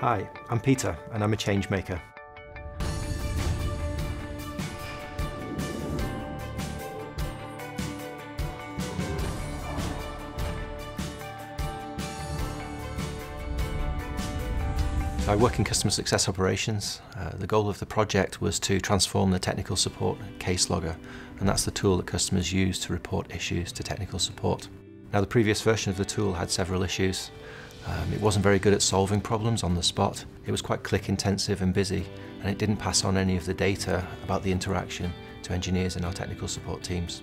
Hi, I'm Peter and I'm a change maker. I work in customer success operations. The goal of the project was to transform the technical support case logger, and that's the tool that customers use to report issues to technical support. Now, the previous version of the tool had several issues. It wasn't very good at solving problems on the spot. It was quite click intensive and busy, and it didn't pass on any of the data about the interaction to engineers in our technical support teams.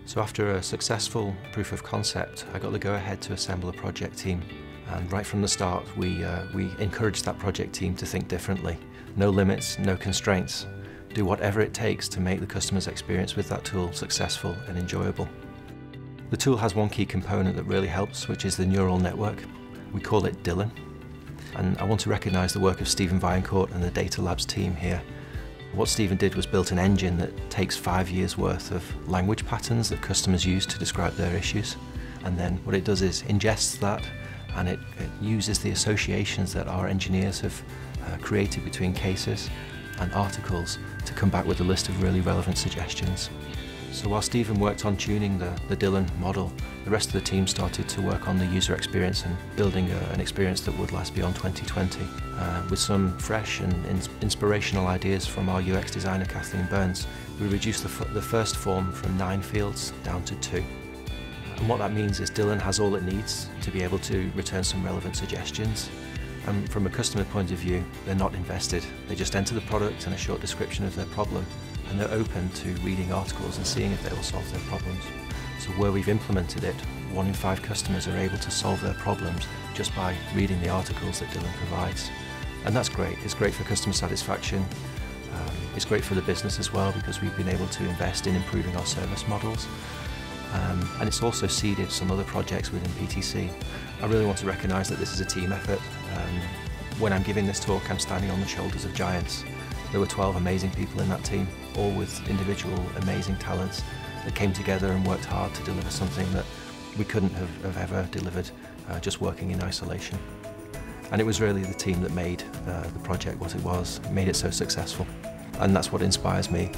So after a successful proof of concept, I got the go-ahead to assemble a project team. And right from the start, we encouraged that project team to think differently. No limits, no constraints. Do whatever it takes to make the customer's experience with that tool successful and enjoyable. The tool has one key component that really helps, which is the neural network. We call it Dylan. And I want to recognise the work of Stephen Viancourt and the Data Labs team here. What Stephen did was built an engine that takes 5 years worth of language patterns that customers use to describe their issues. And then what it does is ingests that, and it uses the associations that our engineers have created between cases and articles to come back with a list of really relevant suggestions. So while Stephen worked on tuning the Dylan model, the rest of the team started to work on the user experience and building an experience that would last beyond 2020, with some fresh and inspirational ideas from our UX designer Kathleen Burns. We reduced the first form from 9 fields down to 2. And what that means is Dylan has all it needs to be able to return some relevant suggestions. And from a customer point of view, they're not invested. They just enter the product and a short description of their problem, and they're open to reading articles and seeing if they will solve their problems. So where we've implemented it, 1 in 5 customers are able to solve their problems just by reading the articles that Dylan provides. And that's great. It's great for customer satisfaction. It's great for the business as well, because we've been able to invest in improving our service models. And it's also seeded some other projects within PTC. I really want to recognise that this is a team effort. When I'm giving this talk, I'm standing on the shoulders of giants. There were 12 amazing people in that team, all with individual amazing talents that came together and worked hard to deliver something that we couldn't have ever delivered just working in isolation. And it was really the team that made the project what it was, made it so successful. And that's what inspires me.